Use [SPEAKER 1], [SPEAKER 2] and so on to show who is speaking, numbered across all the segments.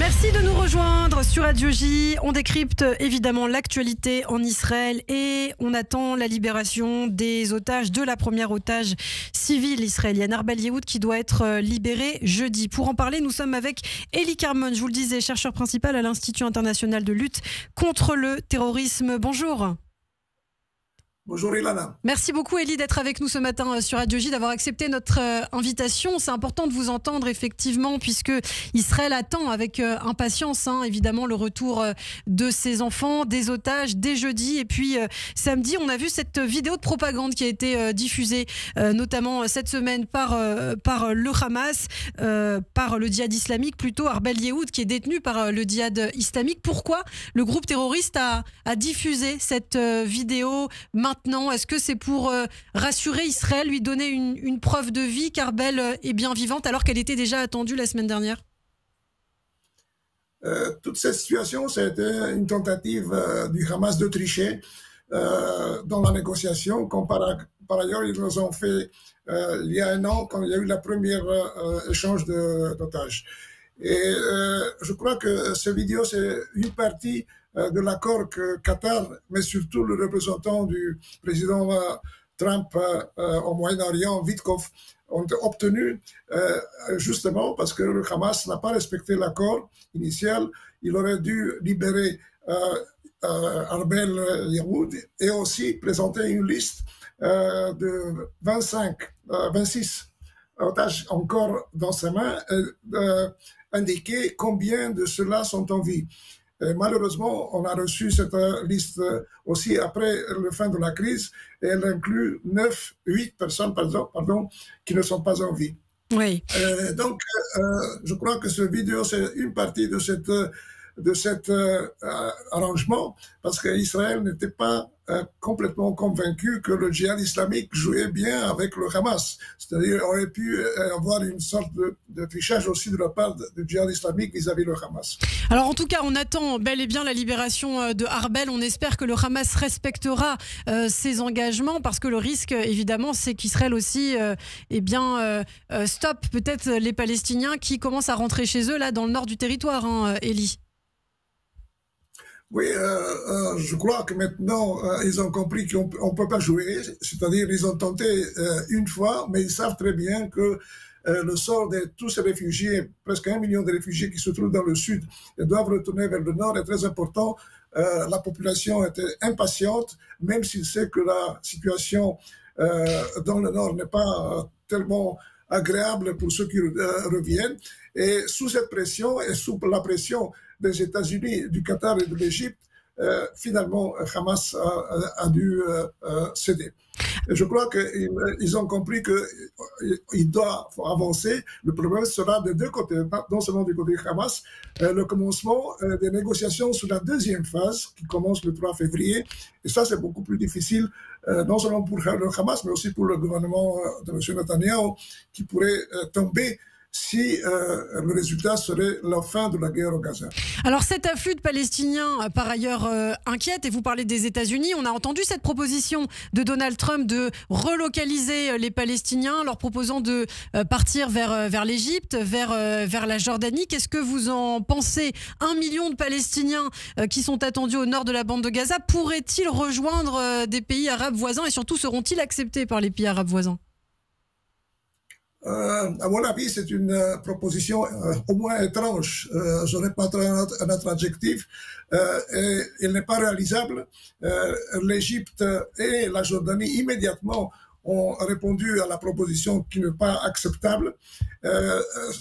[SPEAKER 1] Merci de nous rejoindre sur Radio J. On décrypte évidemment l'actualité en Israël et on attend la libération des otages, de la première otage civile israélienne, Arbel Yehoud, qui doit être libérée jeudi. Pour en parler, nous sommes avec Eli Carmon, je vous le disais, chercheur principal à l'Institut international de lutte contre le terrorisme. Bonjour.
[SPEAKER 2] Bonjour Ilana.
[SPEAKER 1] Merci beaucoup Eli d'être avec nous ce matin sur Radio J, d'avoir accepté notre invitation. C'est important de vous entendre effectivement puisque Israël attend avec impatience évidemment le retour de ses enfants, des otages dès jeudi. Et puis samedi, on a vu cette vidéo de propagande qui a été diffusée notamment cette semaine par le Hamas, par le djihad islamique plutôt, Arbel Yehoud qui est détenu par le djihad islamique. Pourquoi le groupe terroriste a diffusé cette vidéo maintenant? Est-ce que c'est pour rassurer Israël, lui donner une preuve de vie qu'Arbel est bien vivante alors qu'elle était déjà attendue la semaine dernière?
[SPEAKER 2] Toute cette situation, c'était une tentative du Hamas de tricher dans la négociation, comme par ailleurs ils nous ont fait il y a un an quand il y a eu la première échange d'otages. Et je crois que cette vidéo, c'est une partie de l'accord que Qatar, mais surtout le représentant du président Trump au Moyen-Orient, Witkoff, ont obtenu justement parce que le Hamas n'a pas respecté l'accord initial. Il aurait dû libérer Arbel Yehoud et aussi présenter une liste de 26 otages encore dans sa main et indiquer combien de ceux-là sont en vie. Et malheureusement, on a reçu cette liste aussi après la fin de la crise et elle inclut 8 personnes qui ne sont pas en vie.
[SPEAKER 1] Oui.
[SPEAKER 2] Donc, je crois que cette vidéo, c'est une partie de cet arrangement parce qu'Israël n'était pas complètement convaincu que le djihad islamique jouait bien avec le Hamas. C'est-à-dire aurait pu avoir une sorte de trichage aussi de la part du djihad islamique vis-à-vis le Hamas.
[SPEAKER 1] Alors en tout cas, on attend bel et bien la libération de Arbel. On espère que le Hamas respectera ses engagements parce que le risque, évidemment, c'est qu'Israël aussi stoppe peut-être les Palestiniens qui commencent à rentrer chez eux là dans le nord du territoire, Eli.
[SPEAKER 2] Oui, je crois que maintenant, ils ont compris qu'on ne peut pas jouer. C'est-à-dire, ils ont tenté une fois, mais ils savent très bien que le sort de tous ces réfugiés, presque 1 million de réfugiés qui se trouvent dans le sud et doivent retourner vers le nord est très important. La population était impatiente, même s'il sait que la situation dans le nord n'est pas tellement agréable pour ceux qui reviennent. Et sous cette pression et sous la pression des États-Unis, du Qatar et de l'Égypte, finalement, Hamas a dû céder. Et je crois qu'ils ont compris qu'ils doivent avancer. Le problème sera des deux côtés, non seulement du côté Hamas, le commencement des négociations sur la deuxième phase qui commence le 3 février. Et ça, c'est beaucoup plus difficile, non seulement pour le Hamas, mais aussi pour le gouvernement de M. Netanyahu, qui pourrait tomber si le résultat serait la fin de la guerre au Gaza.
[SPEAKER 1] Alors cet afflux de Palestiniens, par ailleurs, inquiète, et vous parlez des États-Unis. On a entendu cette proposition de Donald Trump de relocaliser les Palestiniens, leur proposant de partir vers l'Égypte, vers la Jordanie. Qu'est-ce que vous en pensez? 1 million de Palestiniens qui sont attendus au nord de la bande de Gaza, pourraient-ils rejoindre des pays arabes voisins et surtout seront-ils acceptés par les pays arabes voisins?
[SPEAKER 2] À mon avis, c'est une proposition au moins étrange. Je n'aurais pas un autre adjectif. Et elle n'est pas réalisable. L'Égypte et la Jordanie immédiatement ont répondu à la proposition qui n'est pas acceptable.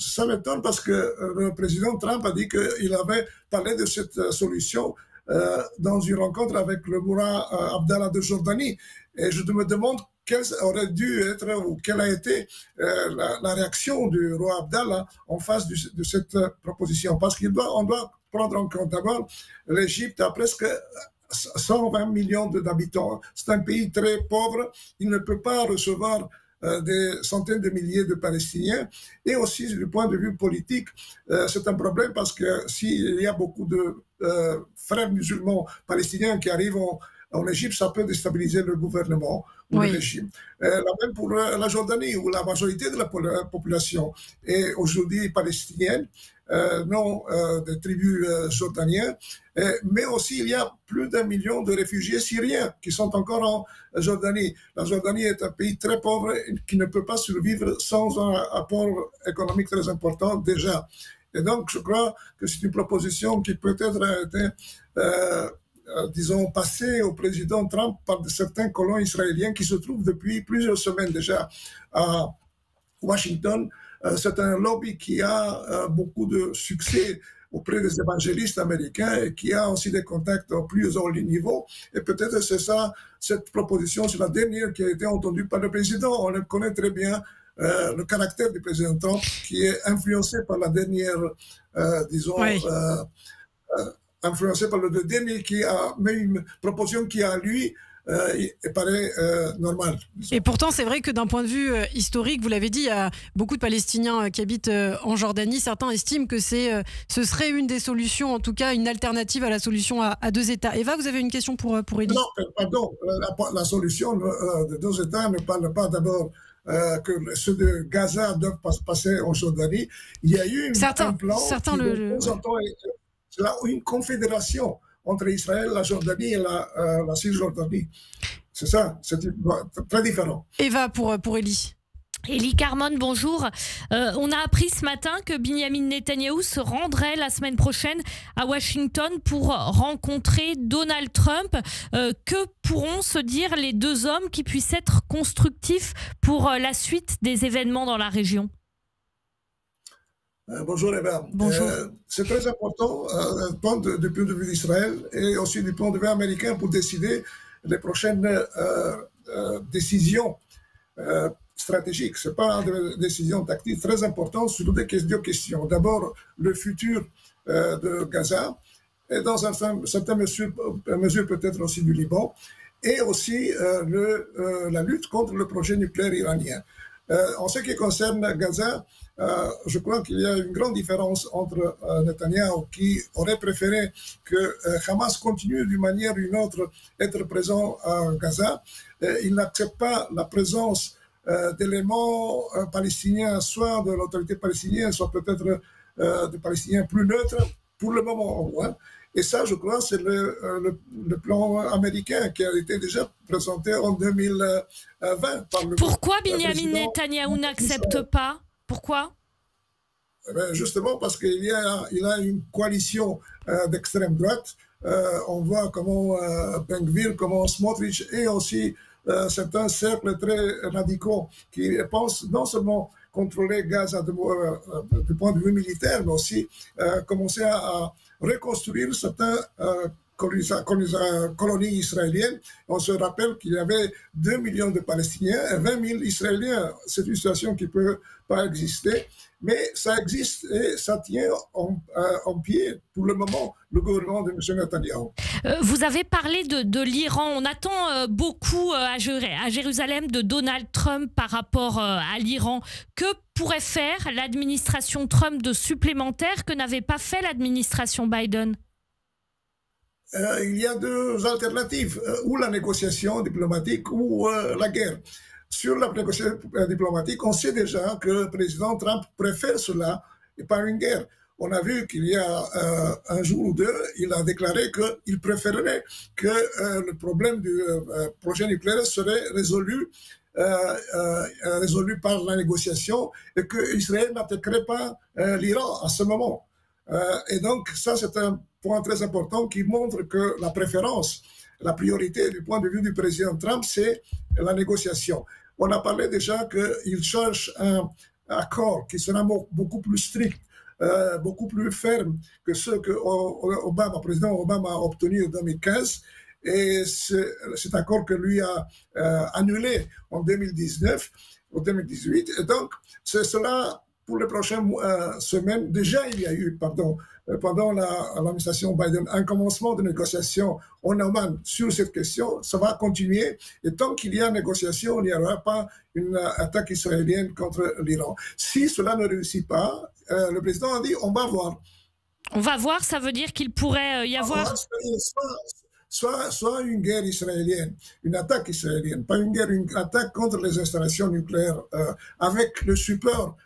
[SPEAKER 2] Ça m'étonne parce que le président Trump a dit qu'il avait parlé de cette solution dans une rencontre avec le Moura Abdallah de Jordanie. Et je me demande quelle aurait dû être ou quelle a été la réaction du roi Abdallah en face de cette proposition. Parce qu'on doit prendre en compte d'abord, l'Égypte a presque 120 millions d'habitants. C'est un pays très pauvre. Il ne peut pas recevoir des centaines de milliers de Palestiniens. Et aussi, du point de vue politique, c'est un problème parce que s'il y a beaucoup de frères musulmans palestiniens qui arrivent en Égypte, ça peut déstabiliser le gouvernement ou le régime. La même pour la Jordanie, où la majorité de la population est aujourd'hui palestinienne. non des tribus jordaniennes, mais aussi il y a plus d'1 million de réfugiés syriens qui sont encore en Jordanie. La Jordanie est un pays très pauvre qui ne peut pas survivre sans un apport économique très important déjà. Et donc, je crois que c'est une proposition qui peut-être a été, disons, passée au président Trump par certains colons israéliens qui se trouvent depuis plusieurs semaines déjà à Washington. C'est un lobby qui a beaucoup de succès auprès des évangélistes américains et qui a aussi des contacts au plus haut niveau. Et peut-être c'est ça, cette proposition, c'est la dernière qui a été entendue par le président. On le connaît très bien. Le caractère du président Trump qui est influencé par la dernière, disons, oui. Influencé par le dernier qui a mis une proposition qui a lui il paraît normal.
[SPEAKER 1] Et pourtant, c'est vrai que d'un point de vue historique, vous l'avez dit, il y a beaucoup de Palestiniens qui habitent en Jordanie. Certains estiment que ce serait une des solutions, en tout cas une alternative à la solution à 2 États. Eva, vous avez une question pour Élie?
[SPEAKER 2] Non, pardon. La solution de 2 États ne parle pas d'abord que ceux de Gaza doivent passer en Jordanie. Il y a eu un plan c'est une confédération entre Israël, la Jordanie et la Cisjordanie. C'est ça, c'est très différent.
[SPEAKER 1] Eva, pour Élie.
[SPEAKER 3] Élie Carmon, bonjour. On a appris ce matin que Binyamin Netanyahou se rendrait la semaine prochaine à Washington pour rencontrer Donald Trump. Que pourront se dire les 2 hommes qui puissent être constructifs pour la suite des événements dans la région?
[SPEAKER 2] Bonjour Eva.
[SPEAKER 1] Bonjour.
[SPEAKER 2] C'est très important du point de vue d'Israël et aussi du point de vue américain pour décider les prochaines décisions stratégiques. Ce n'est pas une décision tactique très importante sur deux questions. D'abord, le futur de Gaza et dans certaines mesures peut-être aussi du Liban et aussi la lutte contre le projet nucléaire iranien. En ce qui concerne Gaza, je crois qu'il y a une grande différence entre Netanyahou qui aurait préféré que Hamas continue d'une manière ou d'une autre être présent à Gaza. Il n'accepte pas la présence d'éléments palestiniens, soit de l'autorité palestinienne, soit peut-être de Palestiniens plus neutres, pour le moment au moins. Et ça, je crois, c'est le plan américain qui a été déjà présenté en 2020 par le
[SPEAKER 3] Pourquoi Binyamin Netanyahou n'accepte pas? Pourquoi?
[SPEAKER 2] Justement parce qu'il a une coalition d'extrême droite. On voit comment Ben Gvir, comment Smotrich et aussi certains cercles très radicaux qui pensent non seulement contrôler Gaza du point de vue militaire, mais aussi commencer à reconstruire certaines colonies israéliennes. On se rappelle qu'il y avait 2 millions de Palestiniens et 20 000 Israéliens. C'est une situation qui ne peut pas exister, mais ça existe et ça tient en pied pour le moment le gouvernement de M. Netanyahou.
[SPEAKER 3] Vous avez parlé de l'Iran. On attend beaucoup à Jérusalem de Donald Trump par rapport à l'Iran. Que pourrait faire l'administration Trump de supplémentaire que n'avait pas fait l'administration Biden?
[SPEAKER 2] Il y a 2 alternatives, ou la négociation diplomatique ou la guerre. Sur la négociation diplomatique, on sait déjà que le président Trump préfère cela et pas une guerre. On a vu qu'il y a un jour ou 2, il a déclaré qu'il préférerait que le problème du projet nucléaire serait résolu par la négociation et qu'Israël n'attaquerait pas l'Iran à ce moment. Et donc, ça, c'est un point très important qui montre que la préférence, la priorité du point de vue du président Trump, c'est la négociation. On a parlé déjà qu'il cherche un accord qui sera beaucoup plus strict, beaucoup plus ferme que ceux que le président Obama a obtenu en 2015. Et cet accord que lui a annulé en 2019 ou 2018. Et donc, c'est cela pour les prochaines semaines. Déjà, il y a eu, pendant l'administration Biden, un commencement de négociation en Oman sur cette question. Ça va continuer. Et tant qu'il y a négociation, il n'y aura pas une attaque israélienne contre l'Iran. Si cela ne réussit pas, le président a dit on va voir.
[SPEAKER 3] On va voir, ça veut dire qu'il pourrait y avoir...
[SPEAKER 2] Soit une guerre israélienne, une attaque israélienne, pas une guerre, une attaque contre les installations nucléaires avec le support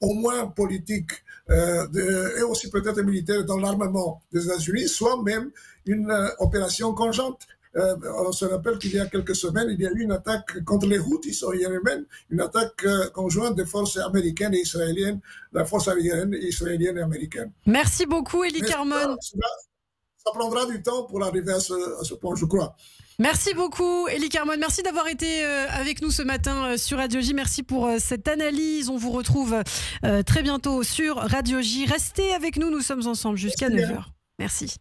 [SPEAKER 2] au moins politique et aussi peut-être militaire dans l'armement des États-Unis, soit même une opération conjointe. On se rappelle qu'il y a quelques semaines, il y a eu une attaque contre les Houthis au Yémen, une attaque conjointe des forces américaines et israéliennes, la force aérienne israélienne et américaine.
[SPEAKER 1] Merci beaucoup, Élie Carmon.
[SPEAKER 2] Ça prendra du temps pour arriver à ce point, je crois.
[SPEAKER 1] Merci beaucoup, Élie Carmon. Merci d'avoir été avec nous ce matin sur Radio J. Merci pour cette analyse. On vous retrouve très bientôt sur Radio J. Restez avec nous, nous sommes ensemble jusqu'à 9h. Merci.